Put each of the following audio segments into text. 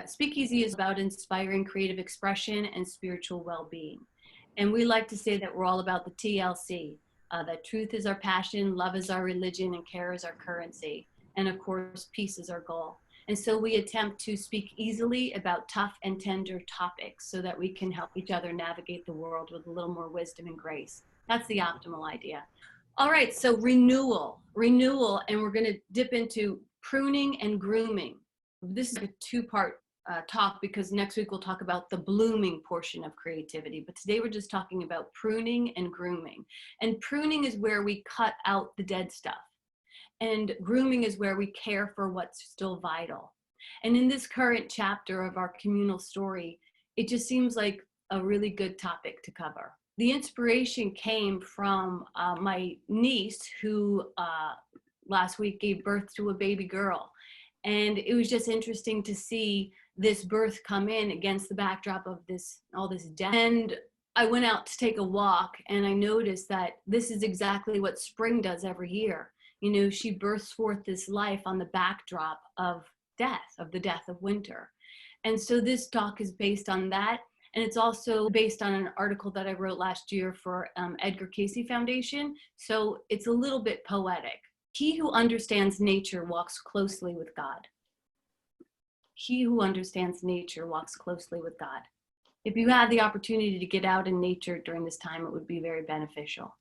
Speakeasy is about inspiring creative expression and spiritual well-being. And we like to say that we're all about the TLC, that truth is our passion, love is our religion, and care is our currency. And of course, peace is our goal. And so we attempt to speak easily about tough and tender topics so that we can help each other navigate the world with a little more wisdom and grace. That's the optimal idea. All right, so renewal, and we're going to dip into pruning and grooming. This is a two-part talk because next week we'll talk about the blooming portion of creativity, but today we're just talking about pruning and grooming. And pruning is where we cut out the dead stuff, and grooming is where we care for what's still vital. And in this current chapter of our communal story, it just seems like a really good topic to cover. The inspiration came from my niece who last week gave birth to a baby girl. And it was just interesting to see this birth come in against the backdrop of all this death. And I went out to take a walk and I noticed that this is exactly what spring does every year. You know, she births forth this life on the backdrop of death, of the death of winter. And so this talk is based on that. And it's also based on an article that I wrote last year for Edgar Cayce Foundation. So it's a little bit poetic. He who understands nature walks closely with God. He who understands nature walks closely with God. If you had the opportunity to get out in nature during this time, it would be very beneficial.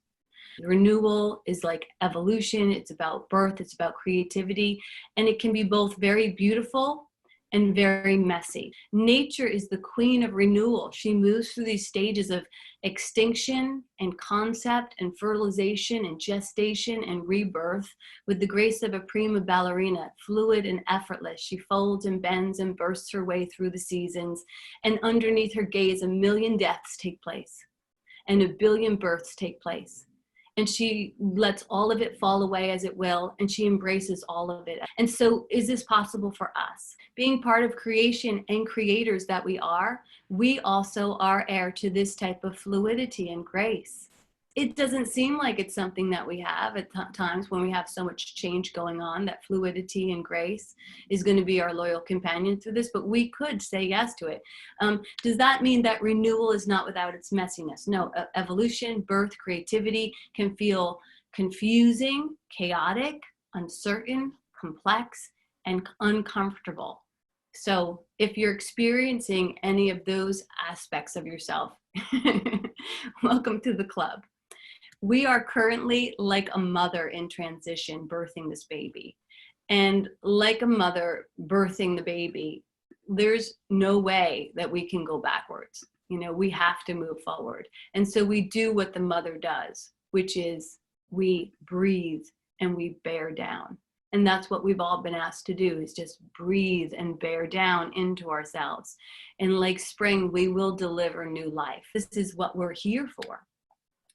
Renewal is like evolution. It's about birth. It's about creativity. And it can be both very beautiful and very messy. Nature is the queen of renewal. She moves through these stages of extinction and concept and fertilization and gestation and rebirth with the grace of a prima ballerina, fluid and effortless. She folds and bends and bursts her way through the seasons. And underneath her gaze, 1 million deaths take place and 1 billion births take place. And she lets all of it fall away as it will, and she embraces all of it. And so is this possible for us? Being part of creation and creators that we also are heir to this type of fluidity and grace. It doesn't seem like it's something that we have at times when we have so much change going on, that fluidity and grace is going to be our loyal companion through this, but we could say yes to it. Does that mean that renewal is not without its messiness? No, evolution, birth, creativity can feel confusing, chaotic, uncertain, complex, and uncomfortable. So if you're experiencing any of those aspects of yourself, welcome to the club. We are currently like a mother in transition, birthing this baby. And like a mother birthing the baby, there's no way that we can go backwards. You know, we have to move forward. And so we do what the mother does, which is we breathe and we bear down. And that's what we've all been asked to do, is just breathe and bear down into ourselves. And like spring, we will deliver new life. This is what we're here for.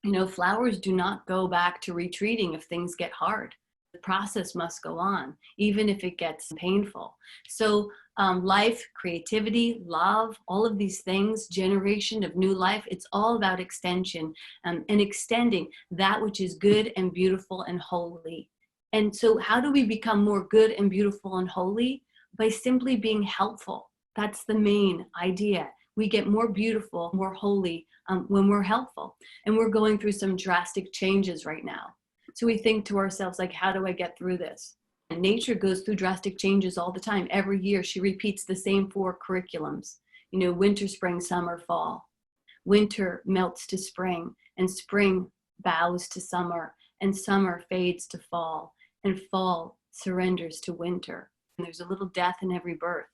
You know, flowers do not go back to retreating if things get hard. The process must go on, even if it gets painful. So life, creativity, love, all of these things, generation of new life, it's all about extension and extending that which is good and beautiful and holy. And so how do we become more good and beautiful and holy? By simply being helpful. That's the main idea. We get more beautiful, more holy when we're helpful. And we're going through some drastic changes right now. So we think to ourselves, like, how do I get through this? And nature goes through drastic changes all the time. Every year she repeats the same 4 curriculums. You know, winter, spring, summer, fall. Winter melts to spring, and spring bows to summer, and summer fades to fall, and fall surrenders to winter. And there's a little death in every birth.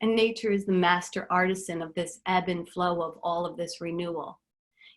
And nature is the master artisan of this ebb and flow of all of this renewal.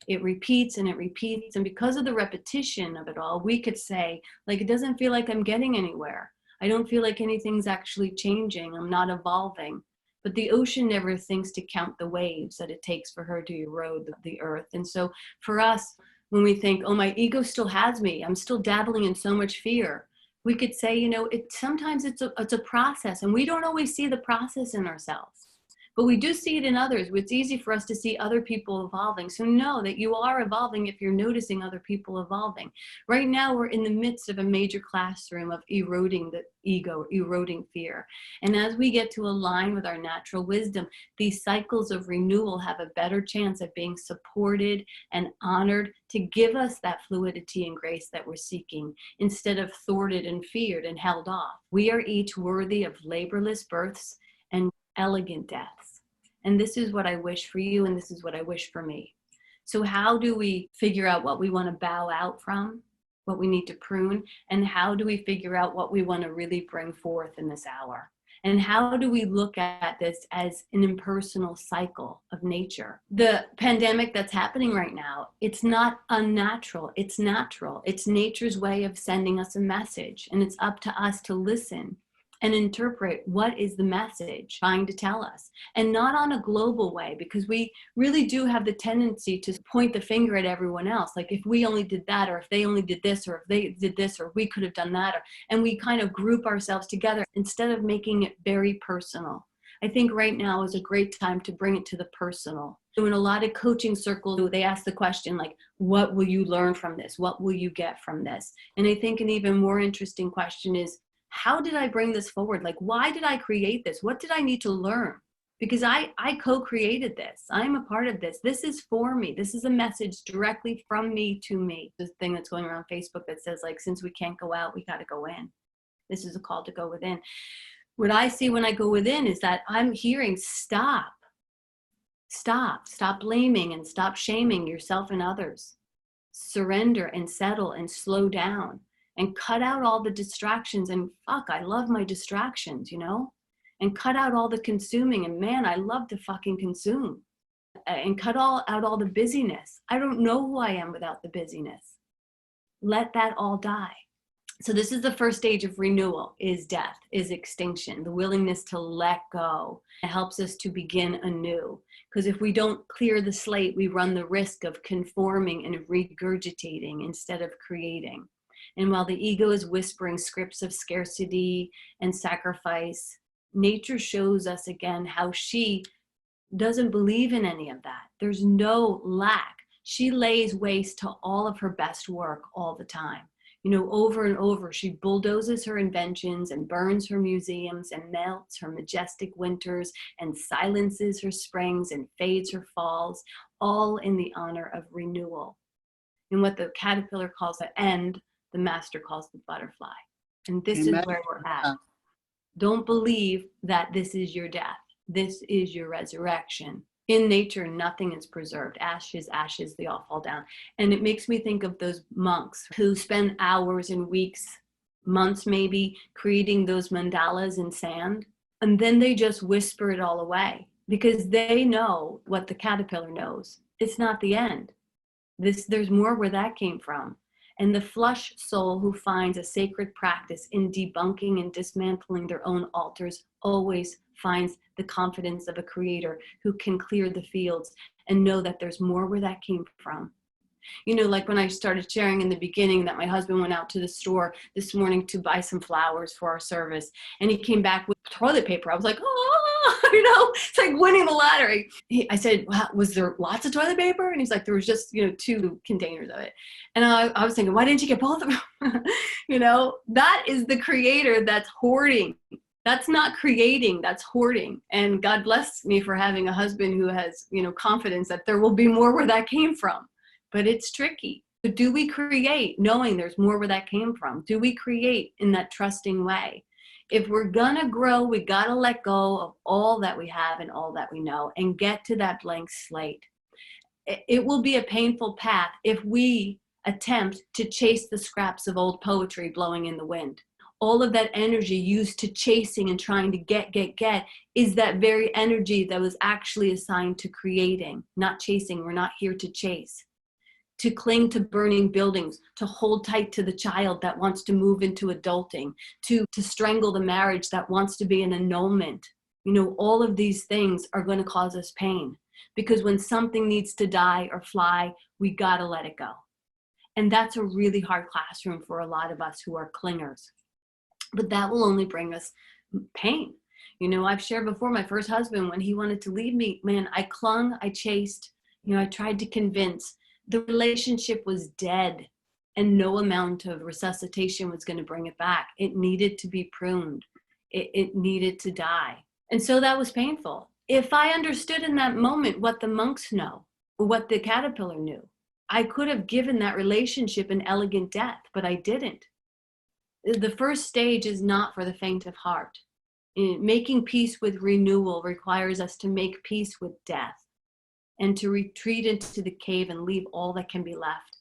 It repeats and it repeats. And because of the repetition of it all, we could say, like, it doesn't feel like I'm getting anywhere. I don't feel like anything's actually changing. I'm not evolving. But the ocean never thinks to count the waves that it takes for her to erode the earth. And so for us, when we think, oh, my ego still has me, I'm still dabbling in so much fear, we could say, you know, sometimes it's a process, and we don't always see the process in ourselves. but we do see it in others. It's easy for us to see other people evolving. So know that you are evolving if you're noticing other people evolving. Right now, we're in the midst of a major classroom of eroding the ego, eroding fear. And as we get to align with our natural wisdom, these cycles of renewal have a better chance of being supported and honored to give us that fluidity and grace that we're seeking, instead of thwarted and feared and held off. We are each worthy of laborless births and elegant deaths. And this is what I wish for you, and this is what I wish for me. So how do we figure out what we want to bow out from, what we need to prune, and how do we figure out what we want to really bring forth in this hour? And how do we look at this as an impersonal cycle of nature? The pandemic that's happening right now, it's not unnatural, it's natural. It's nature's way of sending us a message, and it's up to us to listen and interpret what is the message trying to tell us, and not on a global way, because we really do have the tendency to point the finger at everyone else. Like, if we only did that, or if they only did this, or if they did this, or we could have done that, and we kind of group ourselves together instead of making it very personal. I think right now is a great time to bring it to the personal. So in a lot of coaching circles, they ask the question, like, what will you learn from this? What will you get from this? And I think an even more interesting question is, how did I bring this forward? Like, why did I create this? What did I need to learn? Because I co-created this. I'm a part of this. This is for me. This is a message directly from me to me. This thing that's going around Facebook that says, like, since we can't go out, we got to go in. This is a call to go within. What I see when I go within is that I'm hearing, stop blaming and stop shaming yourself and others. Surrender and settle and slow down. And cut out all the distractions. And fuck, I love my distractions, you know? And cut out all the consuming. And man, I love to fucking consume. And cut out all the busyness. I don't know who I am without the busyness. Let that all die. So this is the first stage of renewal, is death, is extinction, the willingness to let go. It helps us to begin anew. Because if we don't clear the slate, we run the risk of conforming and regurgitating instead of creating. And while the ego is whispering scripts of scarcity and sacrifice, nature shows us again how she doesn't believe in any of that. There's no lack. She lays waste to all of her best work all the time. You know, over and over, she bulldozes her inventions and burns her museums and melts her majestic winters and silences her springs and fades her falls, all in the honor of renewal. And what the caterpillar calls the end, the master calls the butterfly. And this Amen. is where we're at. Don't believe that this is your death. This is your resurrection. In nature, nothing is preserved. Ashes, ashes, they all fall down. And it makes me think of those monks who spend hours and weeks, months maybe, creating those mandalas in sand. And then they just whisper it all away because they know what the caterpillar knows. It's not the end. There's more where that came from. And the flush soul who finds a sacred practice in debunking and dismantling their own altars always finds the confidence of a creator who can clear the fields and know that there's more where that came from. You know, like when I started sharing in the beginning that my husband went out to the store this morning to buy some flowers for our service, and he came back with toilet paper. I was like, oh, you know, it's like winning the lottery. I said, well, was there lots of toilet paper? And he's like, there was just, 2 containers of it. And I was thinking, why didn't you get both of them? You know, that is the creator that's hoarding. That's not creating, that's hoarding. And God bless me for having a husband who has, confidence that there will be more where that came from. But it's tricky. So do we create knowing there's more where that came from? Do we create in that trusting way? If we're gonna grow, we gotta let go of all that we have and all that we know and get to that blank slate. It will be a painful path if we attempt to chase the scraps of old poetry blowing in the wind. All of that energy used to chasing and trying to get is that very energy that was actually assigned to creating, not chasing. We're not here to chase. To cling to burning buildings, to hold tight to the child that wants to move into adulting, to strangle the marriage that wants to be an annulment. All of these things are going to cause us pain because when something needs to die or fly, we got to let it go. And that's a really hard classroom for a lot of us who are clingers. But that will only bring us pain. I've shared before, my first husband, when he wanted to leave me, man, I clung, I chased, I tried to convince. The relationship was dead, and no amount of resuscitation was going to bring it back. It needed to be pruned. It needed to die. And so that was painful. If I understood in that moment what the monks know, or what the caterpillar knew, I could have given that relationship an elegant death, but I didn't. The first stage is not for the faint of heart. Making peace with renewal requires us to make peace with death and to retreat into the cave and leave all that can be left,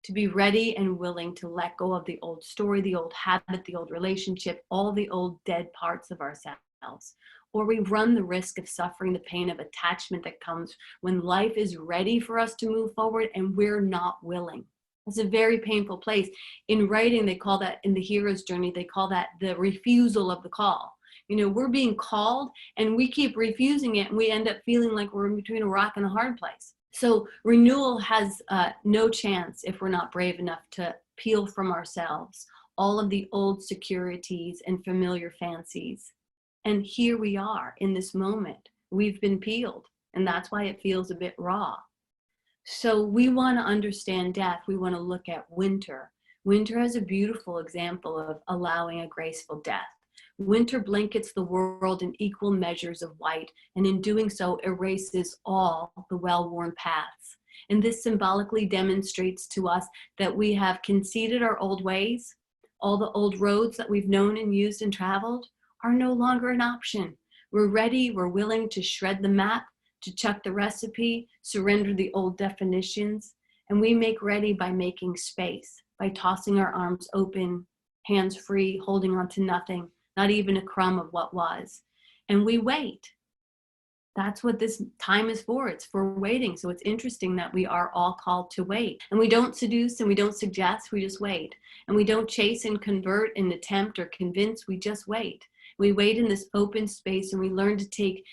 to be ready and willing to let go of the old story, the old habit, the old relationship, all the old dead parts of ourselves. Or we run the risk of suffering the pain of attachment that comes when life is ready for us to move forward and we're not willing. It's a very painful place. In writing, they call that, in the hero's journey, they call that the refusal of the call. We're being called and we keep refusing it, and we end up feeling like we're in between a rock and a hard place. So renewal has no chance if we're not brave enough to peel from ourselves all of the old securities and familiar fancies. And here we are in this moment. We've been peeled, and that's why it feels a bit raw. So we want to understand death. We want to look at winter. Winter has a beautiful example of allowing a graceful death. Winter blankets the world in equal measures of white, and in doing so erases all the well-worn paths. And this symbolically demonstrates to us that we have conceded our old ways. All the old roads that we've known and used and traveled are no longer an option. We're ready, we're willing to shred the map, to chuck the recipe, surrender the old definitions, and we make ready by making space, by tossing our arms open, hands free, holding on to nothing, not even a crumb of what was. And we wait. That's what this time is for. It's for waiting. So it's interesting that we are all called to wait. And we don't seduce and we don't suggest, we just wait. And we don't chase and convert and attempt or convince, we just wait. We wait in this open space, and we learn to take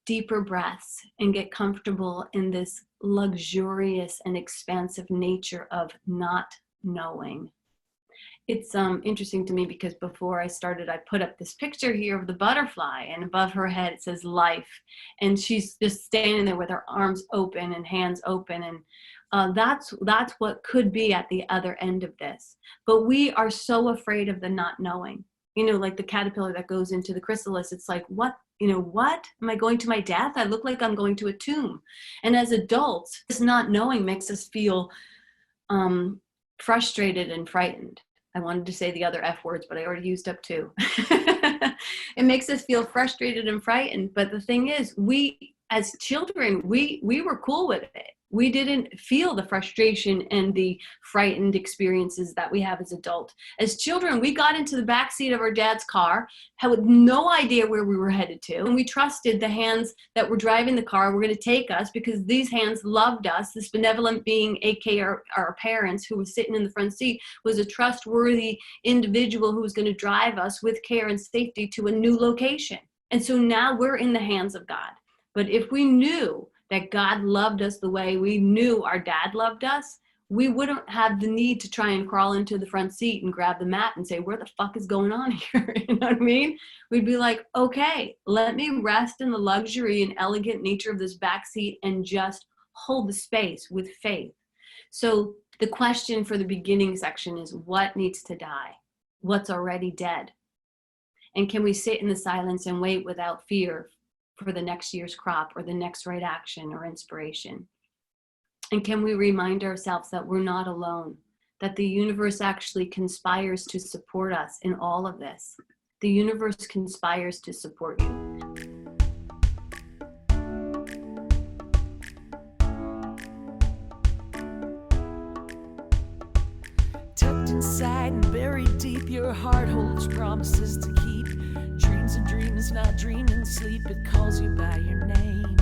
deeper breaths and get comfortable in this luxurious and expansive nature of not knowing. It's interesting to me because before I started, I put up this picture here of the butterfly, and above her head it says life. And she's just standing there with her arms open and hands open. And that's what could be at the other end of this. But we are so afraid of the not knowing. Like the caterpillar that goes into the chrysalis, it's like, what am I going to my death? I look like I'm going to a tomb. And as adults, this not knowing makes us feel frustrated and frightened. I wanted to say the other F words, but I already used up 2. It makes us feel frustrated and frightened. But the thing is, we as children, we were cool with it. We didn't feel the frustration and the frightened experiences that we have as adults. As children, we got into the backseat of our dad's car, had no idea where we were headed to, and we trusted the hands that were driving the car were going to take us because these hands loved us. This benevolent being, aka our parents, who was sitting in the front seat, was a trustworthy individual who was going to drive us with care and safety to a new location. And so now we're in the hands of God. But if we knew that God loved us the way we knew our dad loved us, we wouldn't have the need to try and crawl into the front seat and grab the map and say, where the fuck is going on here? You know what I mean? We'd be like, okay, let me rest in the luxury and elegant nature of this back seat and just hold the space with faith. So the question for the beginning section is, what needs to die? What's already dead? And can we sit in the silence and wait without fear for the next year's crop or the next right action or inspiration? And can we remind ourselves that we're not alone, that the universe actually conspires to support us in all of this? The universe conspires to support you. Tucked inside and buried deep, your heart holds promises to keep. Dreams and dreams, not dreaming sleep, it calls you by your name.